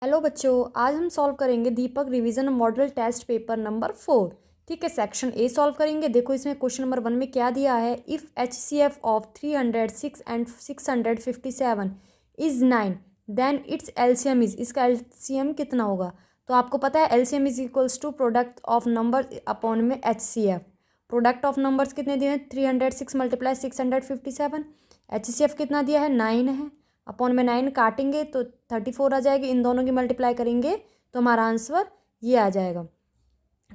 Hello बच्चों, आज हम सॉल्व करेंगे Deepak revision model test paper number 4। ठीक है, सेक्शन ए सॉल्व करेंगे। देखो इसमें क्वेश्चन नंबर 1 में क्या दिया है। If HCF of 306 and 657 is 9 then its LCM is, इसका LCM कितना होगा। तो आपको पता है LCM is equals to product of number upon में HCF। प्रोडक्ट ऑफ नंबर्स कितने दिए हैं, 306 मल्टीप्लाई 657। HCF कितना दिया है, 9 है। अपॉन में 9 काटेंगे तो 34 आ जाएगी। इन दोनों की मल्टीप्लाई करेंगे तो हमारा आंसर ये आ जाएगा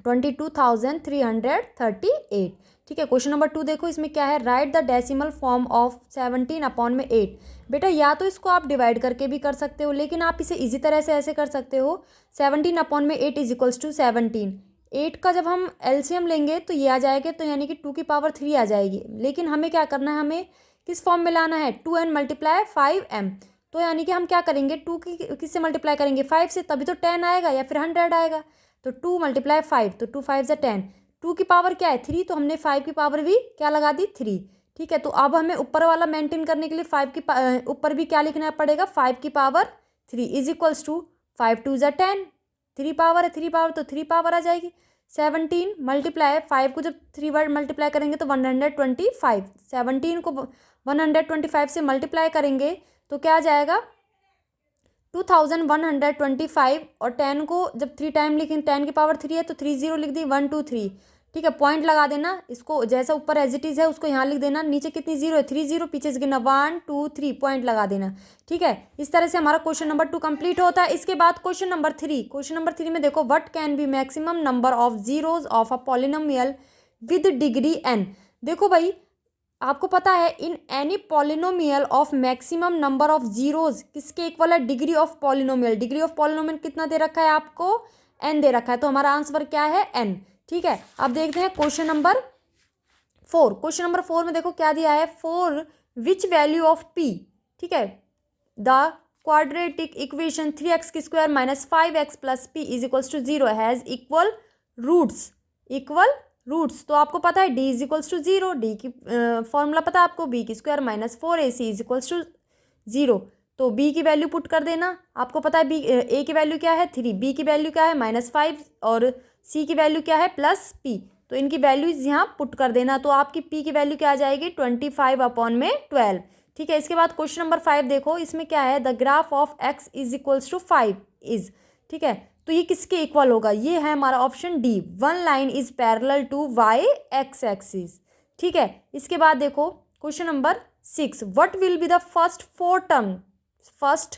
22,338। ठीक है, क्वेश्चन नंबर 2 देखो इसमें क्या है। Right the decimal form of 17 upon में 8। बेटा या तो इसको आप डिवाइड करके भी कर सकते हो, लेकिन आप इसे इजी तरह से ऐसे कर सकते हो। 17 अपॉन में 8 इज इक्वल्स टू 17। 8 का जब हम LCM लेंगे तो ये आ जाएगा, तो यानी कि 2 की पावर 3 आ जाएगी। लेकिन हमें क्या करना है, हमें किस फॉर्म में लाना है, 2n मल्टीप्लाई 5m। तो यानी कि हम क्या करेंगे, 2 की किससे मल्टीप्लाई करेंगे, 5 से, तभी तो 10 आएगा या फिर 100 आएगा। तो 2 मल्टीप्लाई 5, तो 2 5 ज़ा 10। 2 की पावर क्या है, 3, तो हमने 5 की पावर भी क्या लगा दी, 3। ठीक है, तो अब हमें ऊपर वाला मेंटेन करने के लिए 5 की ऊपर भी क्या लिखना पड़ेगा, 5 की पावर 3 इज इक्वल्स टू 5 2 ज़ा 10। 3 पावर है, 3 पावर तो 3 पावर आ जाएगी। 17 मल्टीप्लाई 5 को जब 3 बार मल्टीप्लाई करेंगे तो 125। 17 को 125 से मल्टीप्लाई करेंगे तो क्या आ जाएगा, 2125। और 10 को जब 3 टाइम लिखें, 10 की पावर 3 है तो 3 0 लिख दी, 1 2 3। ठीक है, पॉइंट लगा देना, इसको जैसा ऊपर एज इट इज़ है उसको यहाँ लिख देना। नीचे कितनी जीरो है, 3 0, पीछे से गिनना 1 2 3, पॉइंट लगा देना। ठीक है, इस तरह से हमारा क्वेश्चन नंबर 2 कंप्लीट होता है। इसके बाद क्वेश्चन नंबर 3। क्वेश्चन नंबर 3 में देखो, what can be maximum number of zeros of a polynomial with degree n। देखो भाई, आपको पता है in any polynomial of maximum number of zeros किसके इक्वल है, degree of polynomial. Degree of polynomial कितना दे रखा है आपको, n दे रखा है, तो हमारा आंसर क्या है, n। ठीक है, अब देखते हैं क्वेश्चन नंबर 4। क्वेश्चन नंबर 4 में देखो क्या दिया है, for which value of p। ठीक है, द क्वाड्रेटिक इक्वेशन 3x की square minus 5x plus p is equals to 0 has equal roots. Equal roots, तो आपको पता है d is equals to 0। D की फॉर्मूला पता है आपको, b की square minus 4ac is equals to 0। तो b की वैल्यू पुट कर देना। आपको पता है a की वैल्यू क्या है, 3, b की वैल्यू क्या है, -5, और c की वैल्यू क्या है, +p। तो इनकी वैल्यूज यहाँ पुट कर देना, तो आपकी p की वैल्यू क्या आ जाएगी, 25 अपॉन में 12। ठीक है, इसके बाद क्वेश्चन नंबर 5 देखो, इसमें क्या है, the graph of x is equals to 5 is. ठीक है, तो ये किसके इक्वल होगा, ये है हमारा option d, 1 line is parallel to y x axis. ठीक है, इसके बाद देखो question number 6, what will be the first 4 term. First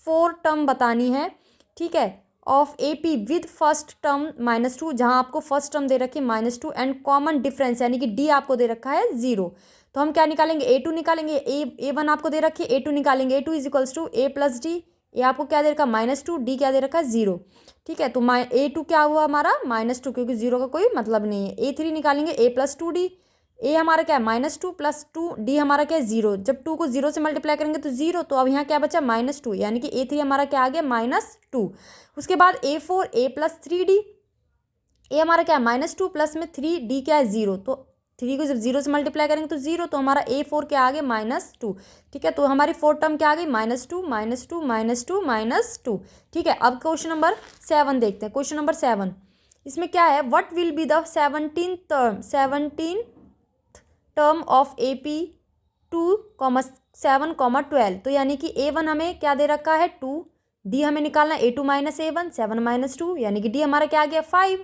4 term बतानी है। ठीक है, of AP with first term -2, जहाँ आपको फर्स्ट टर्म दे रखी है -2 एंड कॉमन डिफरेंस यानी कि D आपको दे रखा है 0। तो हम क्या निकालेंगे, A2 निकालेंगे। A1 आपको दे रखी है, A2 निकालेंगे। A2 is equals to A plus D. A आपको क्या दे रखा है, -2, D क्या दे रखा है, 0। ठीक है, तो A2 क्या हुआ हमारा, -2, क्योंकि 0 का कोई मतलब नहीं है। A3 निकालेंगे, A प्लस 2D। ए हमारा क्या है, -2 प्लस 2, डी हमारा क्या है, 0। जब 2 को 0 से मल्टीप्लाई करेंगे तो 0, तो अब यहाँ क्या बचा, -2, यानी कि A3 हमारा क्या आ गया, -2। उसके बाद A4, A प्लस 3D। ए हमारा क्या है, -2 प्लस में 3, डी क्या है, 0। तो 3 को जब 0 से मल्टीप्लाई करेंगे तो 0, तो हमारा A4 क्या आ गया, -2। ठीक है, तो हमारी 4 टर्म क्या आ गई, -2 -2 -2 -2। ठीक है, अब क्वेश्चन नंबर 7 देखते हैं। क्वेश्चन नंबर 7, इसमें क्या है, what will be the 17 term of AP 2,7,12। तो यानी कि A1 हमें क्या दे रखा है, 2। D हमें निकालना है, A2 माइनस A1, 7 माइनस 2, यानी कि D हमारा क्या आ गया, 5।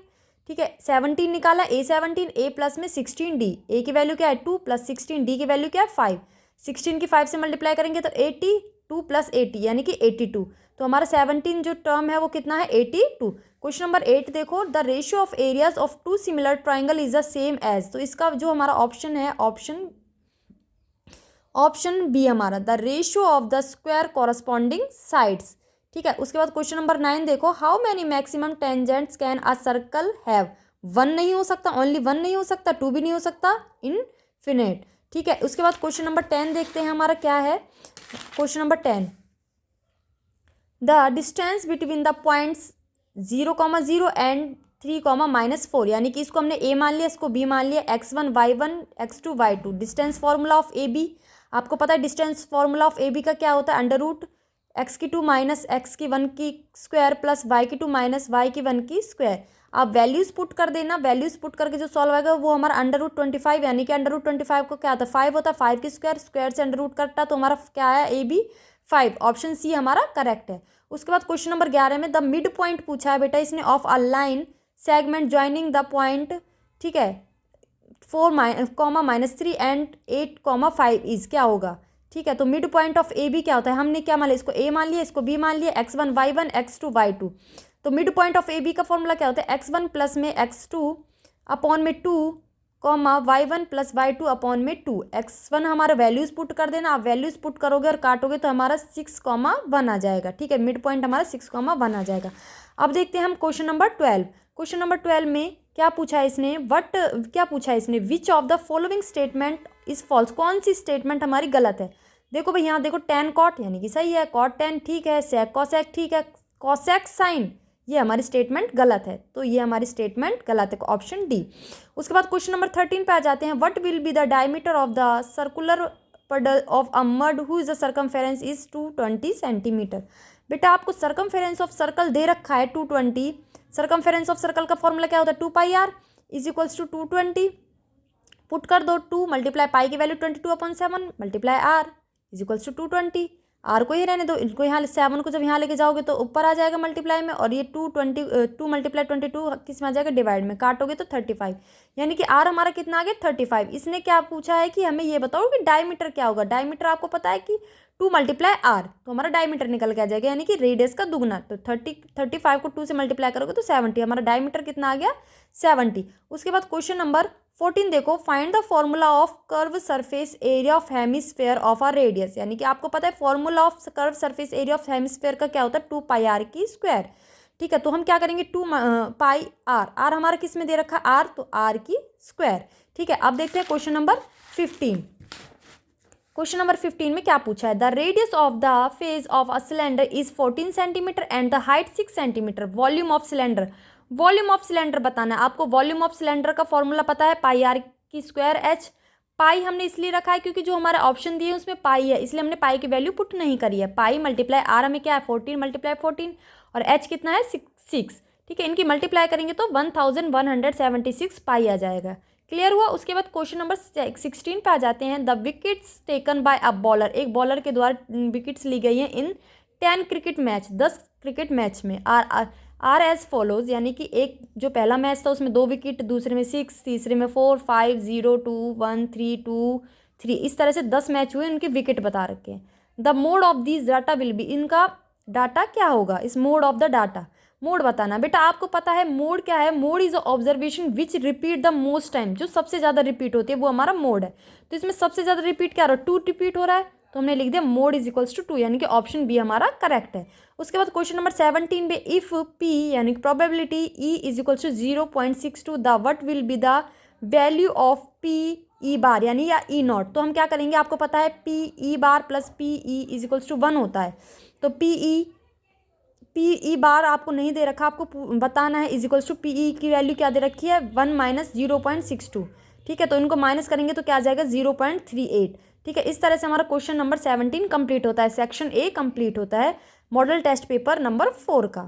ठीक है, 17 निकाला, A17, A प्लस में 16D। A की वैल्यू क्या है, 2 प्लस 16, D की वैल्यू क्या है, 5। 16 की 5 से मल्टीप्लाई करेंगे तो 80, 2 प्लस 80 यानी कि 82। तो हमारा 17 जो टर्म है वो कितना है, 82। क्वेश्चन नंबर 8 देखो, the ratio of areas of 2 similar triangle is the same as. तो इसका जो हमारा ऑप्शन है, ऑप्शन बी हमारा, the ratio of the square corresponding sides. ठीक है, उसके बाद क्वेश्चन नंबर 9 देखो, how many maximum tangents can a circle have. 1 नहीं हो सकता, ओनली 1 नहीं हो सकता, 2 भी नहीं हो सकता, इनफिनिट। ठीक है, उसके बाद क्वेश्चन नंबर 10 देखते हैं, हमारा क्या है, question number 10, the distance between the points 0,0 and 3,-4, यानी कि इसको हमने A मान लिया, इसको B मान लिया, x1 y1 x2 y2। Distance formula of AB, आपको पता है डिस्टेंस फॉर्मूला ऑफ AB का क्या होता है, अंडर रूट एक्स की 2 माइनस एक्स की 1 की स्क्वायर प्लस वाई की 2 माइनस वाई की 1 की स्क्वायर। आप वैल्यूज पुट कर देना, वैल्यूज पुट करके जो सॉल्व आएगा वो हमारा √25, यानी कि √25 को क्या होता है 5 होता है, 5 की स्क्वायर, स्क्वायर से अंडर रूट कटता, तो हमारा क्या आया AB 5, ऑप्शन सी हमारा करेक्ट है। उसके बाद क्वेश्चन नंबर 11 में द मिड पॉइंट पूछा है बेटा इसने of a line segment joining the point, ठीक है, 4, एंड 8, 5 इज क्या होगा, ठीक है। तो mid point of a b क्या होता है, हमने क्या मान लिया, इसको ए मान लिया, इसको बी मान लिया, x1 y1 x2 y2। तो mid point of a b का फॉर्मूला क्या होता है, x1 प्लस में x2 अपॉन में 2 comma y1 plus y2 upon में 2। x1 हमारा वैल्यूज पुट कर देना, आप वैल्यूज पुट करोगे और काटोगे तो हमारा 6,1 आ जाएगा, ठीक है। मिड पॉइंट हमारा 6,1 आ जाएगा। अब देखते हैं हम क्वेश्चन नंबर 12। क्वेश्चन नंबर 12 में क्या पूछा है इसने, क्या पूछा है इसने, which of the following statement is false, कौन सी स्टेटमेंट हमारी गलत है। देखो भाई यहाँ देखो tan cot यानी कि सही है, cot tan ठीक है, sec cosec ठीक है, cosec sin ये हमारी स्टेटमेंट गलत है, तो ये हमारी स्टेटमेंट गलत है, ऑप्शन डी। उसके बाद क्वेश्चन नंबर 13 पे आ जाते हैं। What will be the diameter of the circular puddle of a mud whose the circumference is 220 centimetre. बेटा आपको सर्कमफेरेंस ऑफ सर्कल दे रखा है 220, सर्कमफेरेंस ऑफ सर्कल का फॉर्मूला क्या होता है 2πr is equals to 220, put कर दो 2 मल्टीप्लाई पाई की वैल्यू 22/7 multiply r is equals to 220। R को ही रहने दो, इनको यहाँ 7 को जब यहाँ लेके जाओगे तो ऊपर आ जाएगा मल्टीप्लाई में, और ये 2 मल्टीप्लाई 22 किस में आ जाएगा डिवाइड में, काटोगे तो 35, यानी कि आर हमारा कितना आ गया 35। इसने क्या पूछा है कि हमें ये बताओ कि डायमीटर क्या होगा। डायमीटर आपको पता है कि 2 मल्टीप्लाई आर, तो हमारा डायमीटर निकल के आ जाएगा, यानी कि रेडियस का दुगना। तो 35 को 2 से मल्टीप्लाई करोगे तो 70, हमारा डायमीटर कितना आ गया 70। उसके बाद क्वेश्चन नंबर 14 देखो, find the formula of curve surface area of hemisphere of a radius, यानी कि आपको पता है formula of curve surface area of hemisphere का क्या होता है 2πr की स्क्वायर, ठीक है। तो हम क्या करेंगे 2πr, आर हमारा किस में दे रखा है आर, तो आर की स्क्वायर, ठीक है। अब देखते हैं क्वेश्चन नंबर 15। क्वेश्चन नंबर 15 में क्या पूछा है, the radius of the phase of a cylinder is 14 centimetre and the height 6 centimetre. Volume of cylinder, volume of cylinder बताना है आपको। वॉल्यूम ऑफ सिलेंडर का फॉर्मूला पता है πr की स्क्वायर h। पाई हमने इसलिए रखा है क्योंकि जो हमारा ऑप्शन दिए उसमें पाई है, इसलिए हमने पाई की वैल्यू पुट नहीं करी है। पाई मल्टीप्लाई आर हमें क्या है 14 मल्टीप्लाई 14, और h कितना है 6, ठीक है। इनकी मल्टीप्लाई करेंगे तो 1176 पाई आ जाएगा। क्लियर हुआ। उसके बाद क्वेश्चन नंबर 16 पे आ जाते हैं। The wickets taken by a bowler, एक बॉलर के द्वारा विकेट्स ली गई हैं इन 10 क्रिकेट मैच, 10 क्रिकेट मैच में आर एज फॉलोज, यानी कि एक जो पहला मैच था उसमें 2 विकेट, दूसरे में 6, तीसरे में 4, 5, 0, 2, 1, 3, 2, 3, इस तरह से 10 मैच हुए, उनके विकेट बता रखे हैं। The mode of this data will be, इनका डाटा क्या होगा, इस mode of the data, mode बताना। बेटा आपको पता है मोड क्या है, mode is observation which repeat the most time, जो सबसे ज़्यादा रिपीट होती है वो हमारा मोड है। तो इसमें सबसे ज़्यादा रिपीट क्या हो रहा है 2 रिपीट हो रहा है, तो हमने लिख दिया मोड इज इक्वल्स टू 2, यानी कि ऑप्शन बी हमारा करेक्ट है। उसके बाद क्वेश्चन नंबर 17 में इफ पी यानी कि probability E is equals to 0.62 the what will be the value of P E bar यानी या ई नॉट। तो हम क्या करेंगे, आपको पता है p E bar plus p e is equals to 1 होता है। तो पी ई बार आपको नहीं दे रखा, आपको बताना है is equals to p e की वैल्यू क्या दे रखी है 1 माइनस 0.62, ठीक है। तो इनको माइनस करेंगे तो क्या आ जाएगा 0.38, ठीक है। इस तरह से हमारा क्वेश्चन नंबर 17 कंप्लीट होता है, सेक्शन ए कंप्लीट होता है मॉडल टेस्ट पेपर नंबर 4 का।